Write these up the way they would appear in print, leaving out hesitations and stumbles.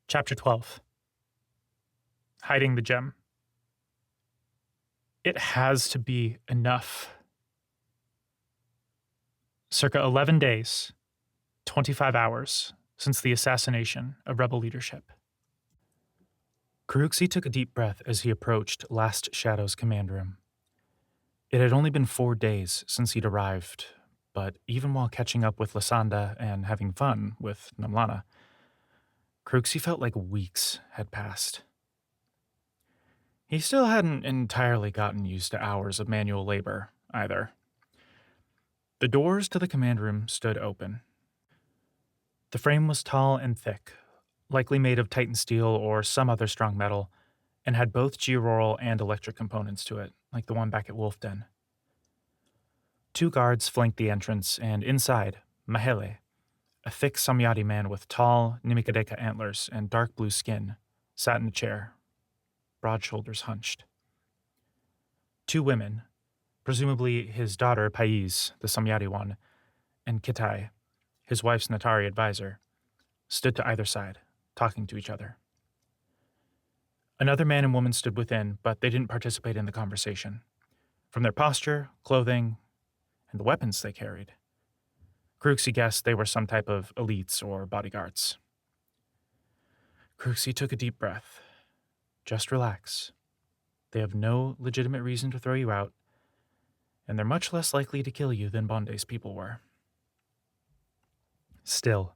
Chapter 12. Hiding the gem. It has to be enough. Circa 11 days, 25 hours since the assassination of rebel leadership. Karuxi took a deep breath as he approached Last Shadow's command room. It had only been 4 days since he'd arrived, but even while catching up with Lysanda and having fun with Namlana, Karuxi felt like weeks had passed. He still hadn't entirely gotten used to hours of manual labor, either. The doors to the command room stood open. The frame was tall and thick, likely made of Titan steel or some other strong metal, and had both geoaural and electric components to it, like the one back at Wolf Den. 2 guards flanked the entrance, and inside, Mahele, a thick Samyati man with tall Nimikadeka antlers and dark blue skin, sat in a chair, broad shoulders hunched. 2 women, presumably his daughter Pais, the Samyati one, and Kitai, his wife's Natari advisor, stood to either side, talking to each other. Another man and woman stood within, but they didn't participate in the conversation. From their posture, clothing, and the weapons they carried, Karuxi guessed they were some type of elites or bodyguards. Karuxi took a deep breath. Just relax. They have no legitimate reason to throw you out, and they're much less likely to kill you than Bonde's people were. Still,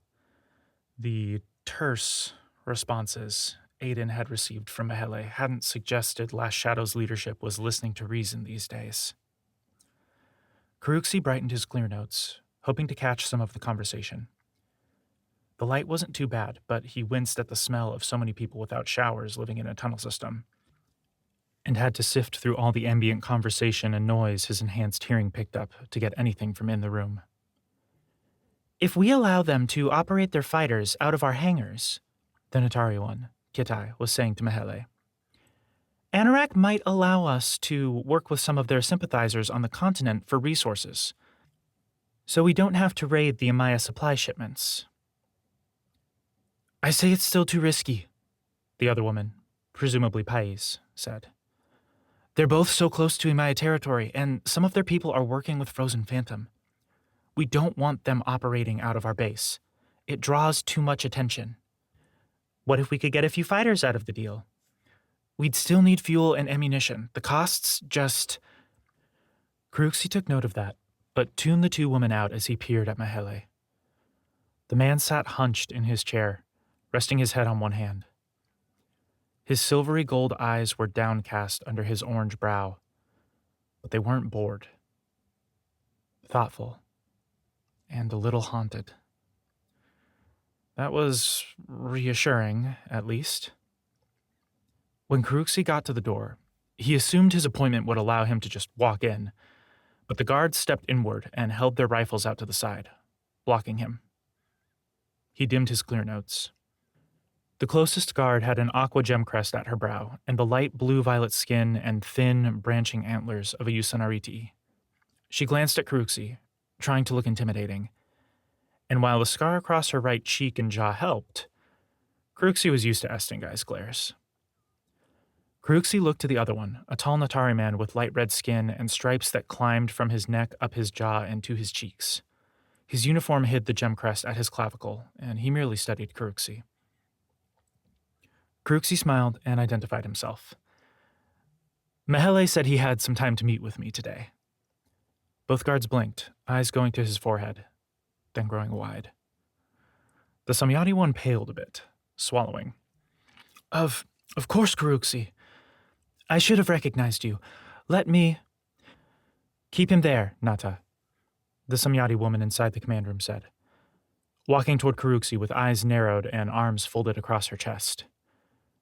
the terse responses Aiden had received from Mahele hadn't suggested Last Shadow's leadership was listening to reason these days. Karuxi brightened his clear notes, hoping to catch some of the conversation. The light wasn't too bad, but he winced at the smell of so many people without showers living in a tunnel system, and had to sift through all the ambient conversation and noise his enhanced hearing picked up to get anything from in the room. If we allow them to operate their fighters out of our hangars, the Natari one, Kitai, was saying to Mahele, Anorak might allow us to work with some of their sympathizers on the continent for resources, so we don't have to raid the Amaya supply shipments. I say it's still too risky, the other woman, presumably Pais, said. They're both so close to Amaya territory, and some of their people are working with Frozen Phantom. We don't want them operating out of our base. It draws too much attention. What if we could get a few fighters out of the deal? We'd still need fuel and ammunition. The costs just... Karuxi took note of that, but tuned the 2 women out as he peered at Mahele. The man sat hunched in his chair, resting his head on one hand. His silvery gold eyes were downcast under his orange brow, but they weren't bored. Thoughtful, and a little haunted. That was reassuring, at least. When Karuxi got to the door, he assumed his appointment would allow him to just walk in, but the guards stepped inward and held their rifles out to the side, blocking him. He dimmed his clear notes. The closest guard had an aqua gem crest at her brow and the light blue-violet skin and thin, branching antlers of a Yusanariti. She glanced at Karuxi, trying to look intimidating, and while the scar across her right cheek and jaw helped, Karuxi was used to Estingai's glares. Karuxi looked to the other one, a tall Natari man with light red skin and stripes that climbed from his neck up his jaw and to his cheeks. His uniform hid the gem crest at his clavicle, and he merely studied Karuxi. Karuxi smiled and identified himself. Mahele said he had some time to meet with me today. Both guards blinked, eyes going to his forehead, then growing wide. The Samyati one paled a bit, swallowing. Of course, Karuxi. I should have recognized you. Let me... Keep him there, Nata, the Samyati woman inside the command room said, walking toward Karuxi with eyes narrowed and arms folded across her chest.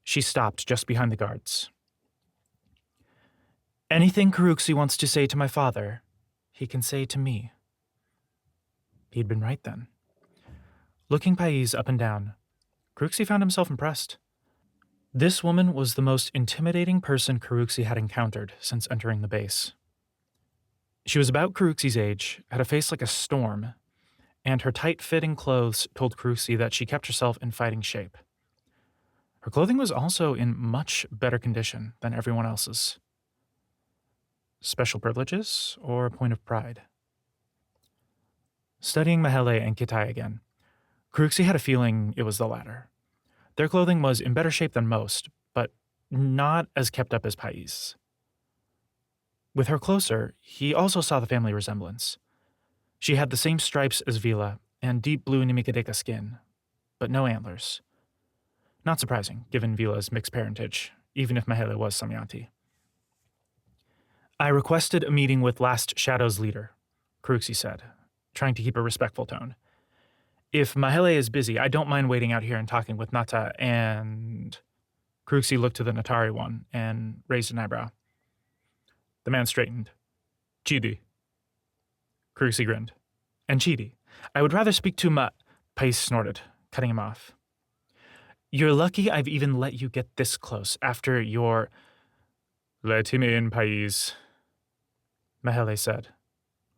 She stopped just behind the guards. Anything Karuxi wants to say to my father, he can say to me. He'd been right then. Looking Pais up and down, Karuxi found himself impressed. This woman was the most intimidating person Karuxi had encountered since entering the base. She was about Karuxi's age, had a face like a storm, and her tight-fitting clothes told Karuxi that she kept herself in fighting shape. Her clothing was also in much better condition than everyone else's. Special privileges or a point of pride? Studying Mahele and Kitai again, Karuxi had a feeling it was the latter. Their clothing was in better shape than most, but not as kept up as Pais'. With her closer, he also saw the family resemblance. She had the same stripes as Vila and deep blue Nimikadeka skin, but no antlers. Not surprising, given Vila's mixed parentage, even if Mahele was Samyanti. I requested a meeting with Last Shadow's leader, Karuxi said, trying to keep a respectful tone. If Mahele is busy, I don't mind waiting out here and talking with Nata and... Karuxi looked to the Natari one and raised an eyebrow. The man straightened. Chidi. Karuxi grinned. And Chidi. I would rather speak to Pais snorted, cutting him off. You're lucky I've even let you get this close after your... Let him in, Pais, Mahele said,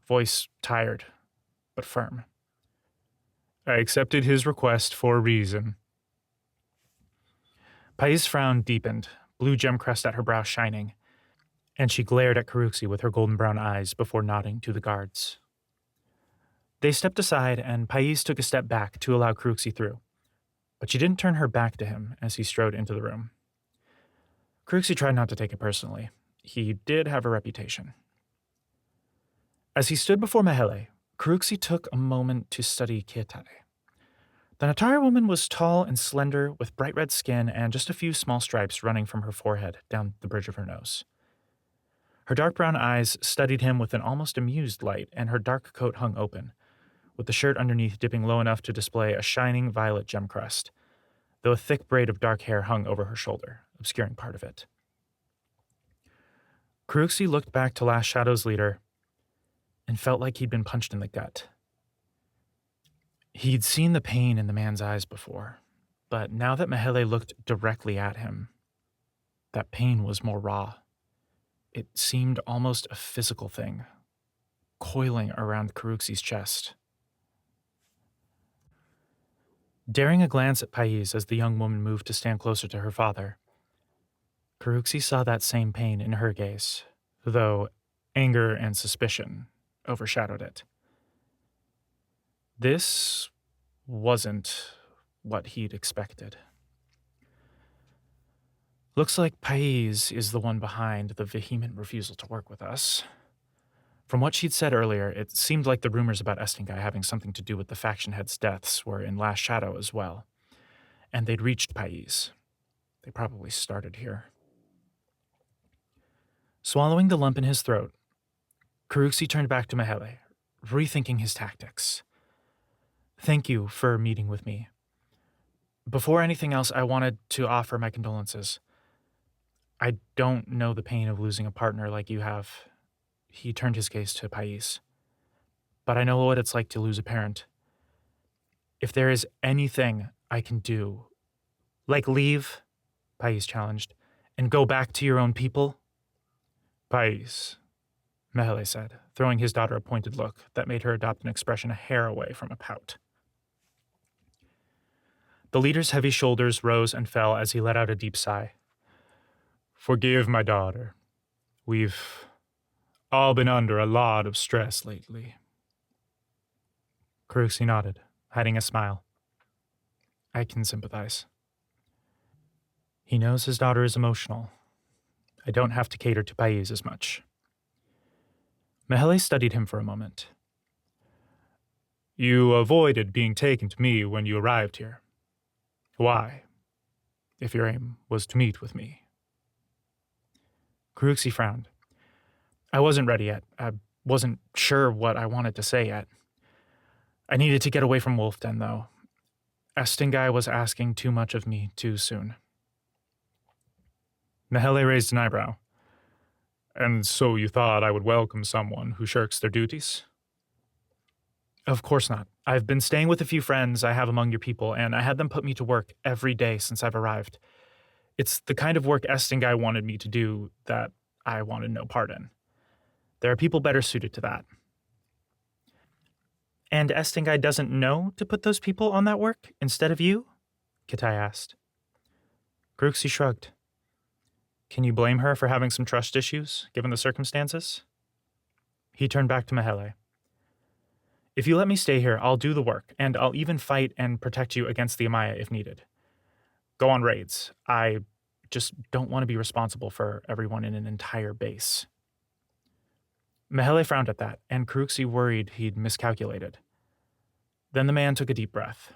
voice tired, but firm. I accepted his request for a reason. Pais' frown deepened, blue gem crest at her brow shining, and she glared at Karuxi with her golden brown eyes before nodding to the guards. They stepped aside, and Pais took a step back to allow Karuxi through, but she didn't turn her back to him as he strode into the room. Karuxi tried not to take it personally. He did have a reputation. As he stood before Mahele, Karuxi took a moment to study Kitai. The Natari woman was tall and slender, with bright red skin and just a few small stripes running from her forehead down the bridge of her nose. Her dark brown eyes studied him with an almost amused light, and her dark coat hung open, with the shirt underneath dipping low enough to display a shining violet gem crest, though a thick braid of dark hair hung over her shoulder, obscuring part of it. Karuxi looked back to Last Shadow's leader and felt like he'd been punched in the gut. He'd seen the pain in the man's eyes before, but now that Mahele looked directly at him, that pain was more raw. It seemed almost a physical thing, coiling around Karuxi's chest. Daring a glance at Pais as the young woman moved to stand closer to her father, Karuxi saw that same pain in her gaze, though anger and suspicion overshadowed it. This wasn't what he'd expected. Looks like Pais is the one behind the vehement refusal to work with us. From what she'd said earlier, it seemed like the rumors about Estingai having something to do with the faction heads' deaths were in Last Shadow as well, and they'd reached Pais. They probably started here. Swallowing the lump in his throat, Karuxi turned back to Mahele, rethinking his tactics. Thank you for meeting with me. Before anything else, I wanted to offer my condolences. I don't know the pain of losing a partner like you have. He turned his gaze to Pais. But I know what it's like to lose a parent. If there is anything I can do, like leave, Pais challenged, and go back to your own people? Pais, Mahele said, throwing his daughter a pointed look that made her adopt an expression a hair away from a pout. The leader's heavy shoulders rose and fell as he let out a deep sigh. Forgive my daughter. We've all been under a lot of stress lately. Karuxi nodded, hiding a smile. I can sympathize. He knows his daughter is emotional. I don't have to cater to Pais as much. Mahele studied him for a moment. You avoided being taken to me when you arrived here. Why? If your aim was to meet with me. Karuxi frowned. I wasn't ready yet. I wasn't sure what I wanted to say yet. I needed to get away from Wolfden, though. Estingai was asking too much of me too soon. Mahele raised an eyebrow. And so you thought I would welcome someone who shirks their duties? Of course not. I've been staying with a few friends I have among your people, and I had them put me to work every day since I've arrived. It's the kind of work Estingai wanted me to do that I wanted no part in. There are people better suited to that. And Estingai doesn't know to put those people on that work instead of you? Kitai asked. Kruxi shrugged. Can you blame her for having some trust issues, given the circumstances? He turned back to Mahele. If you let me stay here, I'll do the work, and I'll even fight and protect you against the Amaya if needed. Go on raids. I just don't want to be responsible for everyone in an entire base. Mahele frowned at that, and Kruxi worried he'd miscalculated. Then the man took a deep breath.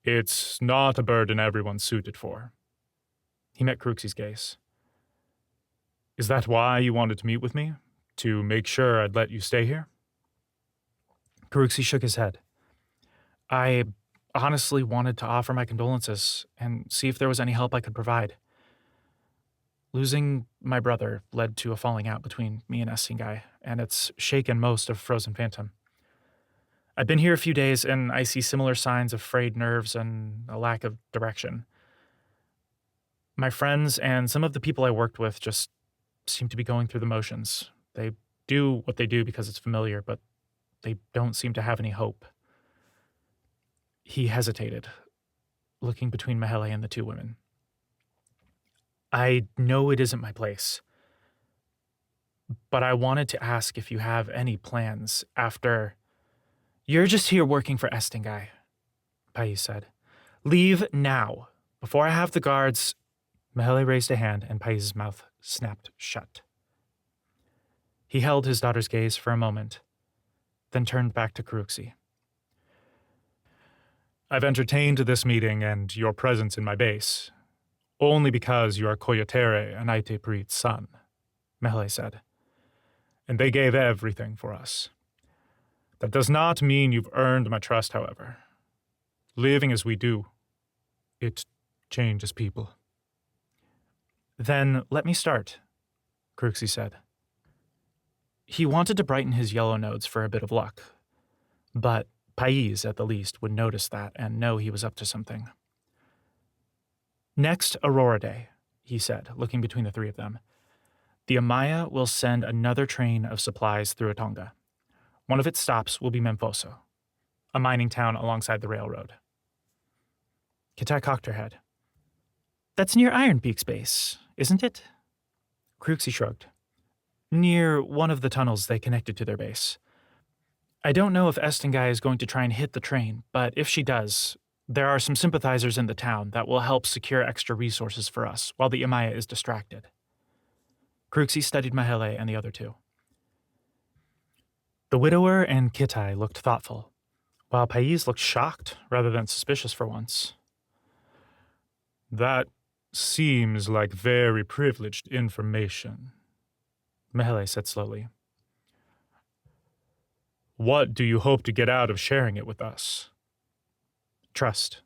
It's not a burden everyone's suited for. He met Kruxi's gaze. Is that why you wanted to meet with me? To make sure I'd let you stay here? Kruxi shook his head. I honestly wanted to offer my condolences and see if there was any help I could provide. Losing my brother led to a falling out between me and Estingai, and it's shaken most of Frozen Phantom. I've been here a few days, and I see similar signs of frayed nerves and a lack of direction. My friends and some of the people I worked with just seem to be going through the motions. They do what they do because it's familiar, but they don't seem to have any hope. He hesitated, looking between Mahele and the two women. I know it isn't my place, but I wanted to ask if you have any plans after... You're just here working for Estingai, Pais said. Leave now, before I have the guards... Mahele raised a hand and Pais' mouth snapped shut. He held his daughter's gaze for a moment, then turned back to Kruxi. I've entertained this meeting and your presence in my base, only because you are Koyotere and Aitepri's son, Mahele said. And they gave everything for us. That does not mean you've earned my trust, however. Living as we do, it changes people. Then let me start, Kruxi said. He wanted to brighten his yellow nodes for a bit of luck, but Pais, at the least, would notice that and know he was up to something. Next Aurora Day, he said, looking between the three of them, the Amaya will send another train of supplies through Atonga. One of its stops will be Memphoso, a mining town alongside the railroad. Kitai cocked her head. That's near Iron Peak's base, isn't it? Kruxi shrugged. Near one of the tunnels they connected to their base. I don't know if Estingai is going to try and hit the train, but if she does, there are some sympathizers in the town that will help secure extra resources for us while the Amaya is distracted. Kruxi studied Mahele and the other two. The widower and Kitai looked thoughtful, while Pais looked shocked rather than suspicious for once. That seems like very privileged information, Mahele said slowly. What do you hope to get out of sharing it with us? Trust,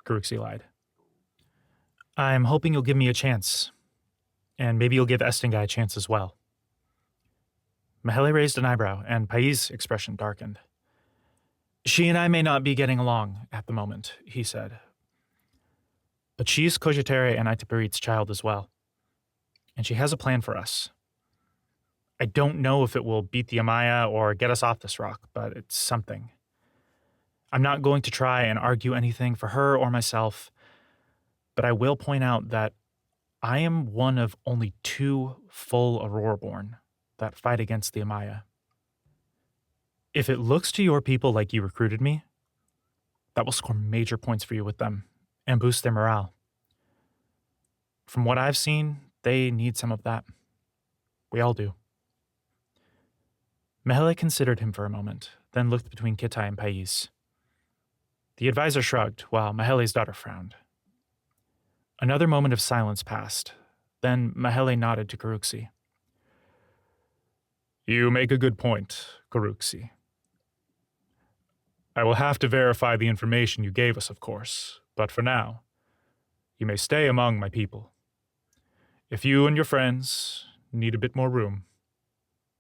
Kruxi lied. I'm hoping you'll give me a chance, and maybe you'll give Estingai a chance as well. Mahele raised an eyebrow, and Pais' expression darkened. She and I may not be getting along at the moment, he said. But she's Kojitere and Aiteperit's child as well, and she has a plan for us. I don't know if it will beat the Amaya or get us off this rock, but it's something. I'm not going to try and argue anything for her or myself, but I will point out that I am one of only 2 full Aurora-born that fight against the Amaya. If it looks to your people like you recruited me, that will score major points for you with them and boost their morale. From what I've seen, they need some of that. We all do. Mahele considered him for a moment, then looked between Kitai and Pais. The advisor shrugged, while Mahele's daughter frowned. Another moment of silence passed. Then Mahele nodded to Kruxi. You make a good point, Kruxi. I will have to verify the information you gave us, of course, but for now, you may stay among my people. If you and your friends need a bit more room,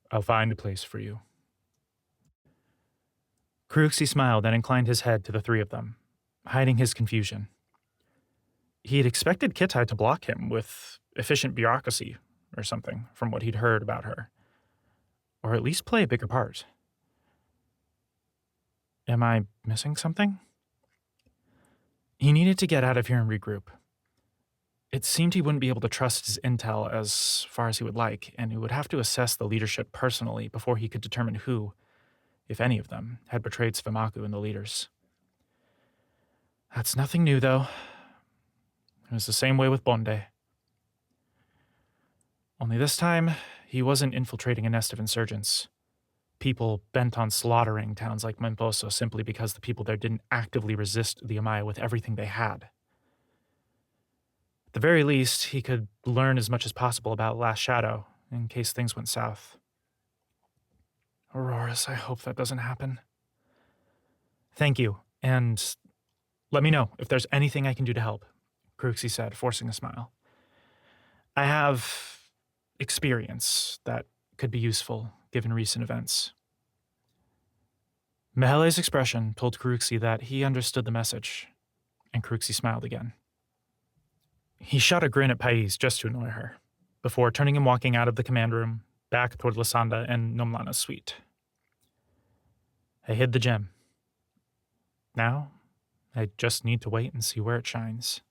I'll find a place for you. Kruxi smiled and inclined his head to the 3 of them, hiding his confusion. He had expected Kitai to block him with efficient bureaucracy or something from what he'd heard about her, or at least play a bigger part. Am I missing something? He needed to get out of here and regroup. It seemed he wouldn't be able to trust his intel as far as he would like, and he would have to assess the leadership personally before he could determine who, if any of them, had betrayed Svamaku and the leaders. That's nothing new, though. It was the same way with Bonde. Only this time, he wasn't infiltrating a nest of insurgents. People bent on slaughtering towns like Memposo simply because the people there didn't actively resist the Amaya with everything they had. At the very least, he could learn as much as possible about Last Shadow, in case things went south. Auroras, I hope that doesn't happen. Thank you, and let me know if there's anything I can do to help, Cruxy said, forcing a smile. I have experience that could be useful, given recent events. Mehele's expression told Cruxy that he understood the message, and Cruxy smiled again. He shot a grin at Pais just to annoy her, before turning and walking out of the command room, back toward Lysanda and Nomlana's suite. I hid the gem. Now, I just need to wait and see where it shines.